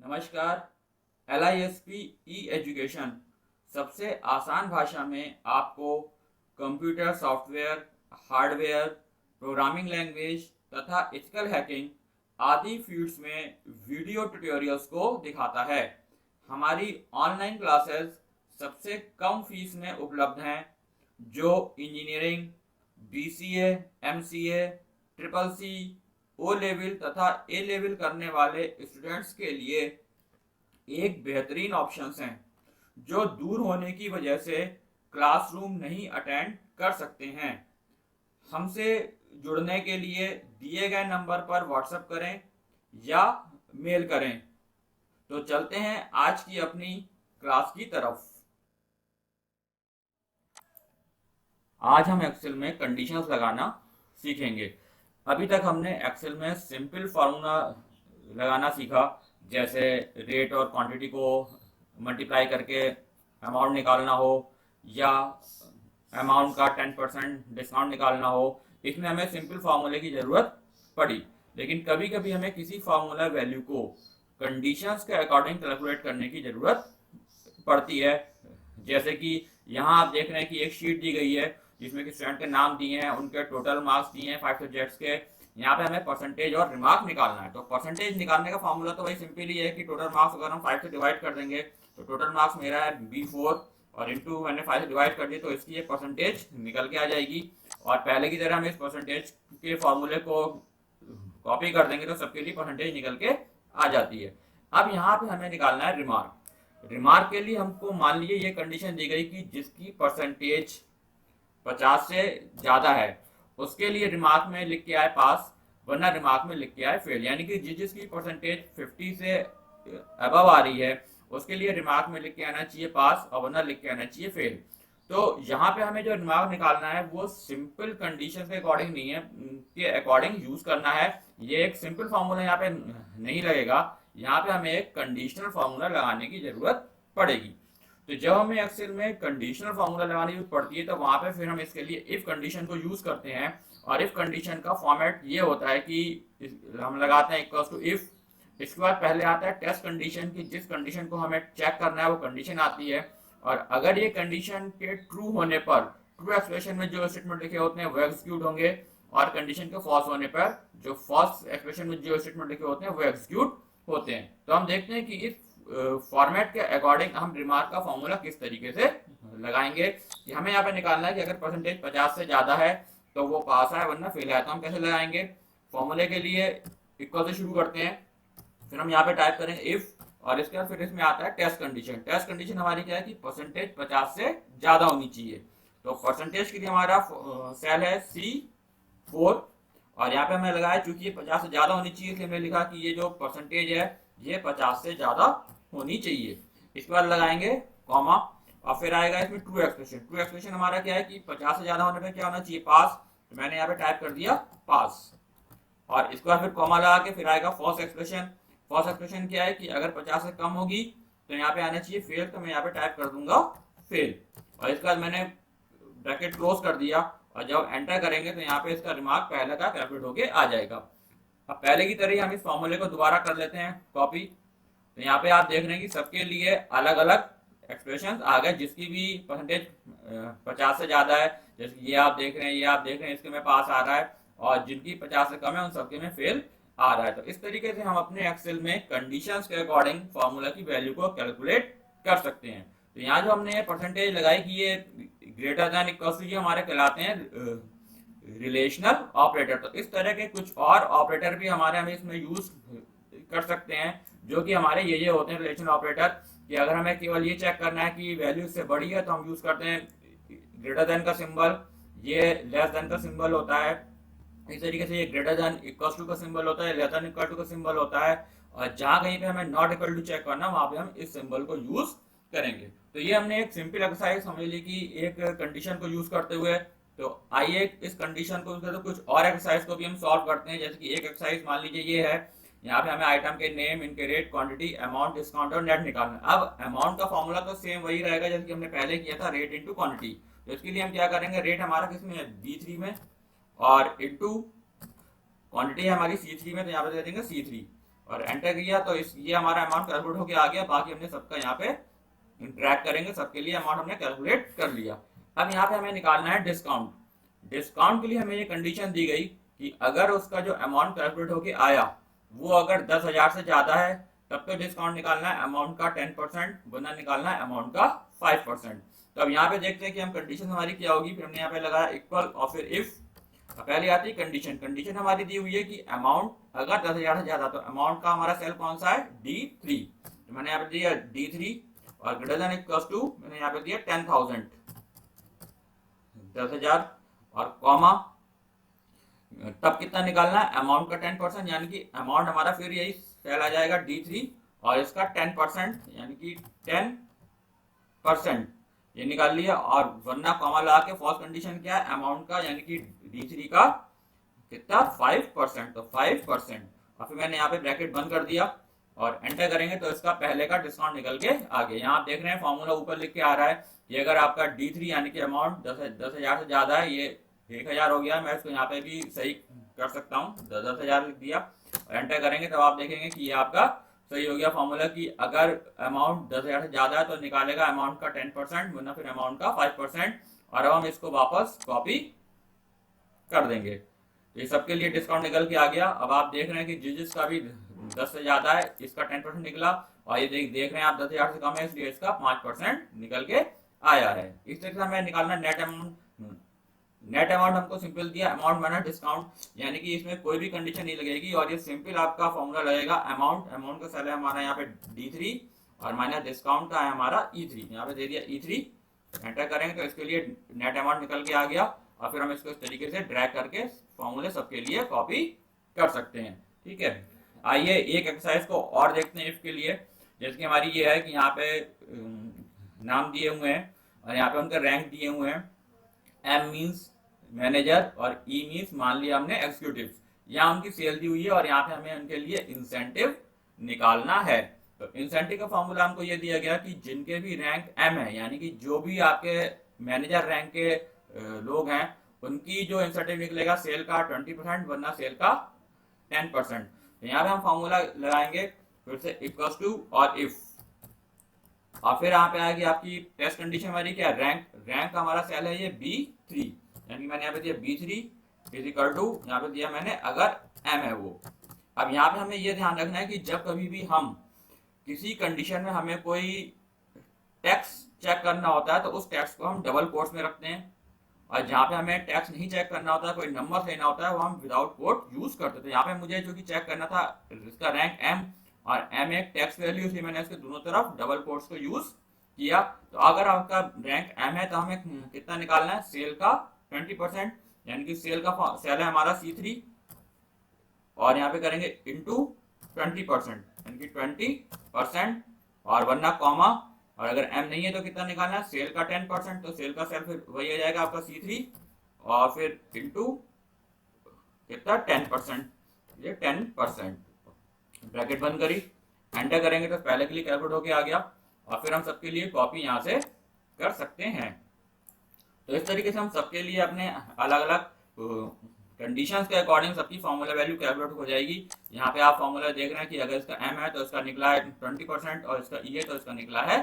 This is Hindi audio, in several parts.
नमस्कार। LISP ई एजुकेशन सबसे आसान भाषा में आपको computer software, hardware, programming language तथा एथिकल हैकिंग आदि फील्ड्स में वीडियो ट्यूटोरियल्स को दिखाता है। हमारी ऑनलाइन क्लासेस सबसे कम फीस में उपलब्ध हैं, जो engineering, BCA, MCA, CCC, O level तथा ए लेवल करने वाले स्टूडेंट्स के लिए एक बेहतरीन ऑप्शंस हैं, जो दूर होने की वजह से क्लासरूम नहीं अटेंड कर सकते हैं। हमसे जुड़ने के लिए दिए गए नंबर पर व्हाट्सएप करें या मेल करें। तो चलते हैं आज की अपनी क्लास की तरफ। आज हम एक्सेल में कंडीशंस लगाना सीखेंगे। अभी तक हमने एक्सेल में सिंपल फार्मूला लगाना सीखा, जैसे रेट और क्वांटिटी को मल्टीप्लाई करके अमाउंट निकालना हो या अमाउंट का 10% डिस्काउंट निकालना हो। इसमें हमें सिंपल फार्मूले की ज़रूरत पड़ी, लेकिन कभी कभी हमें किसी फार्मूला वैल्यू को कंडीशंस के अकॉर्डिंग कैलकुलेट करने की ज़रूरत पड़ती है। जैसे कि यहाँ आप देख रहे हैं कि एक शीट दी गई है जिसमें कि स्टूडेंट के नाम दिए हैं, उनके टोटल मार्क्स दिए हैं 5 सब्जेक्ट्स के। यहाँ पे हमें परसेंटेज और रिमार्क निकालना है। तो परसेंटेज निकालने का फॉर्मूला तो वही सिंपल ही है कि टोटल मार्क्स अगर हम 5 से डिवाइड कर देंगे तो टोटल मार्क्स मेरा है B4 और इंटू मैंने 5 से डिवाइड कर दिया तो इसकी ये परसेंटेज निकल के आ जाएगी। और पहले की तरह हम इस परसेंटेज के फॉर्मूले को कॉपी कर देंगे तो सबके लिए परसेंटेज निकल के आ जाती है। अब यहाँ पे हमें निकालना है रिमार्क। रिमार्क के लिए हमको मान लीजिए ये कंडीशन दी गई कि जिसकी परसेंटेज 50 से ज़्यादा है उसके लिए रिमार्क में लिख के आए पास, वरना रिमार्क में लिख के आए फेल। यानी कि जिसकी परसेंटेज 50 से अबव आ रही है उसके लिए रिमार्क में लिख के आना चाहिए पास और वरना लिख के आना चाहिए फेल। तो यहाँ पे हमें जो रिमार्क निकालना है वो सिंपल कंडीशन के अकॉर्डिंग नहीं है, के अकॉर्डिंग यूज करना है। ये एक सिंपल फार्मूला यहाँ पे नहीं लगेगा, यहाँ पे हमें एक कंडीशनल फार्मूला लगाने की जरूरत पड़ेगी। तो जब हमें एक्सेल में कंडीशनल फार्मूला लगाने की पड़ती है तो वहां पे फिर हम इसके लिए इफ कंडीशन को यूज करते हैं। और इफ कंडीशन का फॉर्मेट ये होता है कि हम लगाते हैं इक्वल्स टू इफ, इसके बाद पहले आता है टेस्ट कंडीशन की, जिस कंडीशन को हमें चेक करना है वो कंडीशन आती है। और अगर ये कंडीशन के ट्रू होने पर ट्रू एक्सप्रेशन में जो स्टेटमेंट लिखे होते हैं वो एग्जीक्यूट होंगे, और कंडीशन के फॉल्स होने पर जो फॉल्स एक्सप्रेशन में जो स्टेटमेंट लिखे होते हैं वो एग्जीक्यूट होते हैं। तो हम देखते हैं कि इस फॉर्मेट के अकॉर्डिंग हम रिमार्क का फॉर्मूला किस तरीके से लगाएंगे। कि हमें यहाँ पे निकालना है कि अगर परसेंटेज 50 से ज्यादा है तो वो पास है वरना फेल है। तो हम कैसे लगाएंगे? फॉर्मूले के लिए इक्वल से शुरू करते हैं, फिर हम यहाँ पे टाइप करेंगे इफ, और इसके बाद फिर इसमें आता है टेस्ट कंडीशन। टेस्ट कंडीशन हमारी क्या है कि परसेंटेज 50 से ज्यादा होनी चाहिए। तो परसेंटेज के लिए हमारा सेल है C4, और यहाँ पे हमने लगाया चूंकि ये 50 से ज्यादा होनी चाहिए इसलिए हमने लिखा कि ये जो परसेंटेज है ये 50 से ज्यादा होनी चाहिए। इसके बाद लगाएंगे कॉमा, और फिर आएगा इसमें ट्रू एक्सप्रेशन। ट्रू एक्सप्रेशन हमारा क्या है कि 50 से ज्यादा होने पे क्या होना चाहिए? पास। तो मैंने यहाँ पे टाइप कर दिया पास, और इसके बाद फिर कॉमा लगा के फिर आएगा फॉल्स एक्सप्रेशन। फॉल्स एक्सप्रेशन क्या है कि अगर 50 से कम होगी तो यहाँ पे आना चाहिए फेल, तो मैं यहाँ पे टाइप कर दूंगा फेल, और इसके बाद मैंने ब्रैकेट क्लोज कर दिया। और जब एंटर करेंगे तो यहाँ पे इसका रिमार्क पहले का कैलकुलेट होके आ जाएगा। अब पहले की तरह ही हम इस फॉर्मूले को दोबारा कर लेते हैं कॉपी। तो यहाँ पे आप देख रहे हैं कि सबके लिए अलग अलग एक्सप्रेशन आ गए, जिसकी भी परसेंटेज 50 से ज्यादा है, जैसे ये आप देख रहे हैं, ये आप देख रहे हैं, इसके में पास आ रहा है, और जिनकी 50 से कम है उन सबके में फेल आ रहा है। तो इस तरीके से हम अपने एक्सेल में कंडीशंस के अकॉर्डिंग फॉर्मूला की वैल्यू को कैलकुलेट कर सकते हैं। तो यहाँ जो हमने ये परसेंटेज लगाई कि ये ग्रेटर देन इक्वल टू, ये हमारे कहलाते हैं रिलेशनल ऑपरेटर। तो इस तरह के कुछ और ऑपरेटर भी हमारे हम इसमें यूज कर सकते हैं, जो कि हमारे ये होते हैं रिलेशन ऑपरेटर। कि अगर हमें केवल ये चेक करना है कि वैल्यू इससे बड़ी है तो हम यूज करते हैं ग्रेटर देन का सिंबल, ये लेस देन का सिंबल होता है। इस तरीके से ये ग्रेटर देन इक्वल टू का सिंबल होता है, लेस देन इक्वल टू का सिंबल होता है, और जहां कहीं पे हमें नॉट इक्वल टू चेक करना वहां पे हम इस सिंबल को यूज करेंगे। तो ये हमने एक सिंपल एक्सरसाइज समझ ली कि एक कंडीशन को यूज करते हुए। तो आइए इस कंडीशन को तो कुछ और एक्सरसाइज को भी हम सॉल्व करते हैं। जैसे कि एक एक्सरसाइज मान लीजिए ये है, यहाँ पे हमें आइटम के नेम, इनके रेट, क्वांटिटी, अमाउंट, डिस्काउंट और नेट निकालना है। अब अमाउंट का फॉर्मूला तो सेम वही रहेगा जैसे कि हमने पहले किया था, रेट इंटू क्वांटिटी। तो इसके लिए हम क्या करेंगे, रेट हमारा किसमें है? B3 में, और इंटू क्वांटिटी हमारी C3 में, तो यहाँ पे दे देंगे C3, और एंटर किया तो ये हमारा अमाउंट कैलकुलेट होकर आ गया। बाकी हमने सबका यहाँ पे ट्रैक करेंगे, सबके लिए अमाउंट हमने कैलकुलेट कर लिया। अब यहाँ पे हमें निकालना है डिस्काउंट। डिस्काउंट के लिए हमें ये कंडीशन दी गई कि अगर उसका जो अमाउंट कैलकुलेट होके आया वो अगर 10,000 से ज्यादा है तब तो डिस्काउंट निकालना है अमाउंट का 10%, वरना निकालना है अमाउंट का 5%। तो अब यहाँ पे देखते हैं कि हम कंडीशन हमारी क्या होगी। फिर हमने यहाँ पे लगाया इक्वल और फिर इफ। पहले आती है कंडीशन। कंडीशन हमारी दी हुई है कि अमाउंट अगर 10,000 से ज्यादा, तो अमाउंट का हमारा सेल कौन सा है, D3। तो मैंने यहाँ पे दिया D3 और ग्रेटर देन इक्वल टू मैंने यहाँ पे दिया 10,000, 10,000 और कॉमा तब कितना निकालना है अमाउंट का 10%, यानी कि अमाउंट हमारा फिर यही सेल आ जाएगा D3 और इसका 10% यानी कि 10% ये निकाल लिया। और वरना कॉमा लगा के फॉल्स कंडीशन क्या है, अमाउंट का यानी कि D3 का कितना 5%, तो 5%। और फिर मैंने यहाँ पे ब्रैकेट बंद कर दिया और एंटर करेंगे तो इसका पहले का डिस्काउंट निकल के आ गया। यहाँ आप देख रहे हैं फॉर्मूला ऊपर लिख के आ रहा है कि अगर आपका D3 यानी कि अमाउंट 10,000 से ज्यादा है, ये 1,000 हो गया। मैं इसको यहाँ पे भी सही कर सकता हूँ, 10,000 लिख दिया और एंटर करेंगे तब आप देखेंगे कि ये आपका सही हो गया फॉर्मूला कि अगर अमाउंट 10,000 से ज्यादा है तो निकालेगा अमाउंट का 10%, वरना फिर अमाउंट का 5%। और अब हम इसको वापस कॉपी कर देंगे। तो ये सबके लिए डिस्काउंट निकल के आ गया। अब आप देख रहे हैं कि जिसका भी 10 से ज्यादा है इसका 10% निकला, और ये देख रहे हैं आप 10,000 से कम है इसलिए इसका 5% निकल के आया है। इस तरह से हमें निकालना नेट अमाउंट। नेट अमाउंट हमको सिंपल दिया, अमाउंट माइनस डिस्काउंट, यानी कि इसमें कोई भी कंडीशन नहीं लगेगी और ये सिंपल आपका फॉर्मूला लगेगा अमाउंट। अमाउंट का सेल है हमारा यहाँ पे D3 और माइनस डिस्काउंट का है हमारा E3। यहाँ पे दे दिया E3, एंटर करेंगे तो इसके लिए नेट अमाउंट निकल के आ गया। और फिर हम इसको इस तरीके से ड्रैग करके फॉर्मूले सबके लिए कॉपी कर सकते हैं। ठीक है, आइए एक एक्सरसाइज को और देखते हैं इफ के लिए। जैसे कि हमारी ये है कि यहाँ पे नाम दिए हुए हैं और यहाँ पे उनके रैंक दिए हुए हैं। M मीन्स मैनेजर और E मीन्स मान लिया हमने एग्जीक्यूटिव। यहाँ उनकी सेल दी हुई है और यहाँ पे हमें उनके लिए इंसेंटिव निकालना है। तो इंसेंटिव का फॉर्मूला हमको ये दिया गया कि जिनके भी रैंक M है, यानी कि जो भी आपके मैनेजर रैंक के लोग हैं, उनकी जो इंसेंटिव निकलेगा सेल का 20%, वरना सेल का 10%। तो यहाँ पे हम फॉर्मूला लगाएंगे फिर से इक्वल टू और इफ। और फिर यहाँ पे आएगी आपकी टेस्ट कंडीशन हमारी क्या, रैंक। रैंक का हमारा सेल है ये B3, यानी मैंने यहाँ पे दिया B3 इज इक्वल टू, यहाँ पे दिया मैंने अगर M है वो। अब यहाँ पे हमें ये ध्यान रखना है कि जब कभी भी हम किसी कंडीशन में हमें कोई टैक्स चेक करना होता है तो उस टैक्स को हम डबल कोट्स में रखते हैं, और जहाँ पे हमें टैक्स नहीं चेक करना होता है, कोई नंबर लेना होता है, वो हम विदाउट कोट यूज करते थे। यहाँ पे मुझे जो कि चेक करना था इसका रैंक M और M एक टैक्स वैल्यू, इसलिए मैंने इसके दोनों तरफ डबल कोट्स को यूज किया। तो अगर आपका रैंक M है तो हमें कितना निकालना है, सेल का 20%, यानी कि सेल है हमारा C3 और यहाँ पे करेंगे इंटू 20%, यानी कि 20%, और वरना कॉमा, और अगर M नहीं है तो कितना निकालना है, सेल का 10%, तो सेल का सेल फिर वही आ जाएगा आपका C3 और फिर इंटू कितना 10%, ये 10%। ब्रैकेट बंद करी, एंटर करेंगे तो पहले के लिए कैलकुलेट होके आ गया और फिर हम सबके लिए कॉपी यहाँ से कर सकते हैं। तो इस तरीके से हम सबके लिए अपने अलग अलग कंडीशंस के अकॉर्डिंग सबकी फॉर्मूला वैल्यू कैलकुलेट हो जाएगी। यहाँ पे आप फॉर्मूला देख रहे हैं कि अगर इसका M है तो इसका निकला है 20% और इसका E है तो इसका निकला है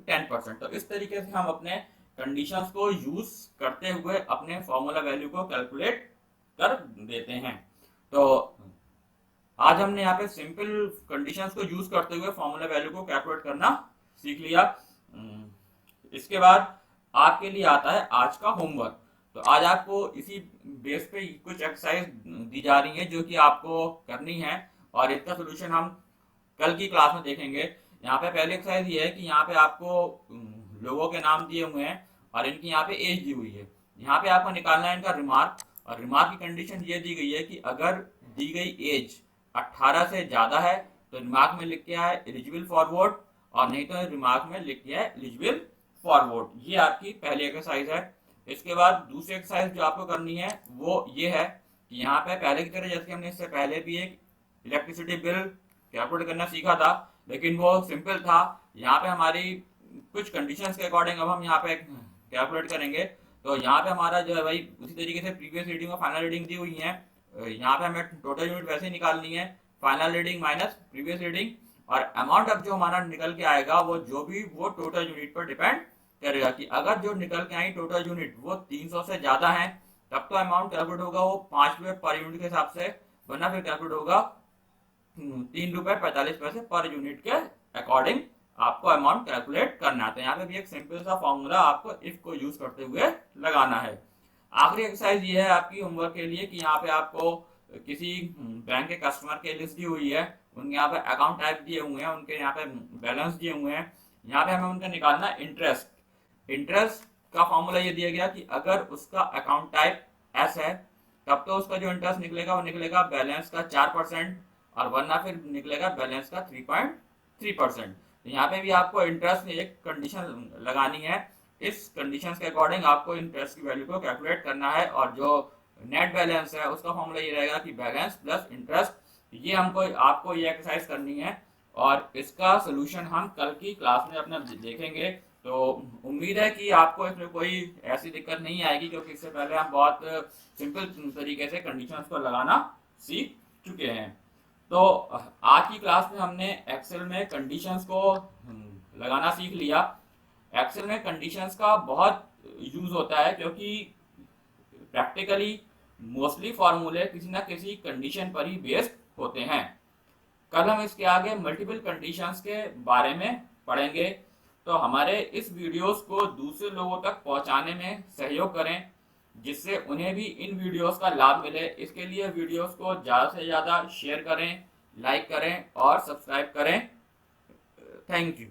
10%। तो इस तरीके से हम अपने कंडीशंस को यूज करते हुए अपने फॉर्मूला वैल्यू को कैलकुलेट कर देते हैं। तो आज हमने यहाँ पे सिंपल कंडीशंस को यूज करते हुए फॉर्मूला वैल्यू को कैलकुलेट करना सीख लिया। इसके बाद आपके लिए आता है आज का होमवर्क। तो आज आपको इसी बेस पे कुछ एक्सरसाइज दी जा रही है जो कि आपको करनी है और इसका सोल्यूशन हम कल की क्लास में देखेंगे। यहाँ पे पहली एक्सरसाइज ये है कि यहाँ पे आपको लोगों के नाम दिए हुए हैं और इनकी यहाँ पे एज दी हुई है। यहाँ पे आपको निकालना है इनका रिमार्क, और रिमार्क की कंडीशन ये दी गई है कि अगर दी गई एज 18 से ज्यादा है तो रिमार्क में लिख के है एलिजिबल फॉर वोट, और नहीं तो रिमार्क में लिख के है एलिजिबल फॉर वोट। ये आपकी पहली एक्सरसाइज है। इसके बाद दूसरी एक्सरसाइज जो आपको करनी है वो ये है कि यहाँ पे पहले की तरह जैसे हमने इससे पहले भी एक इलेक्ट्रिसिटी बिल कैलकुलेट करना सीखा था, लेकिन वो सिंपल था। यहाँ पे हमारी कुछ कंडीशंस के अकॉर्डिंग अब हम यहाँ पे कैलकुलेट करेंगे। तो यहाँ पे हमारा जो है भाई उसी तरीके से प्रीवियस रीडिंग और फाइनल रीडिंग दी हुई है। यहाँ पे हमें टोटल यूनिट वैसे ही निकालनी है, final reading minus previous reading, और अमाउंट अब जो हमारा निकल के आएगा वो टोटल यूनिट पर डिपेंड करेगा कि अगर जो निकल के आई टोटल यूनिट वो 300 से ज्यादा है तब तो अमाउंट कैलकुलेट होगा वो 5 रुपये पर यूनिट के हिसाब से, वरना फिर कैलकुलेट होगा 3 रुपये 45 पैसे पर यूनिट के अकॉर्डिंग आपको अमाउंट कैलकुलेट करना है। तो यहाँ पे भी एक सिंपल सा फॉर्मूला आपको इफ को यूज करते हुए लगाना है। आखिरी एक्सरसाइज ये है आपकी होमवर्क के लिए कि यहाँ पे आपको किसी बैंक के कस्टमर की लिस्ट दी हुई है, उनके यहाँ पे अकाउंट टाइप दिए हुए हैं, उनके यहाँ पे बैलेंस दिए हुए हैं, यहाँ पे हमें उनका निकालना इंटरेस्ट। इंटरेस्ट का फॉर्मूला ये दिया गया कि अगर उसका अकाउंट टाइप एस है तब तो उसका जो इंटरेस्ट निकलेगा वो निकलेगा बैलेंस का 4%, और वरना फिर निकलेगा बैलेंस का 3.3%। यहाँ पे भी आपको इंटरेस्ट में एक कंडीशन लगानी है, इस कंडीशन के अकॉर्डिंग आपको इंटरेस्ट की वैल्यू को कैलकुलेट करना है, और जो नेट बैलेंस है उसका फॉर्मूला ये रहेगा कि बैलेंस प्लस इंटरेस्ट। ये आपको ये एक्सरसाइज करनी है और इसका सोल्यूशन हम कल की क्लास में अपना देखेंगे। तो उम्मीद है कि आपको इसमें कोई ऐसी दिक्कत नहीं आएगी, क्योंकि इससे पहले हम बहुत सिंपल तरीके से कंडीशंस को लगाना सीख चुके हैं। तो आज की क्लास में हमने एक्सेल में कंडीशंस को लगाना सीख लिया। एक्सेल में कंडीशंस का बहुत यूज होता है, क्योंकि प्रैक्टिकली मोस्टली फॉर्मूले किसी ना किसी कंडीशन पर ही बेस्ड होते हैं। कल हम इसके आगे मल्टीपल कंडीशंस के बारे में पढ़ेंगे। तो हमारे इस वीडियोस को दूसरे लोगों तक पहुंचाने में सहयोग करें, जिससे उन्हें भी इन वीडियोस का लाभ मिले। इसके लिए वीडियोस को ज़्यादा से ज़्यादा शेयर करें, लाइक करें और सब्सक्राइब करें। Thank you.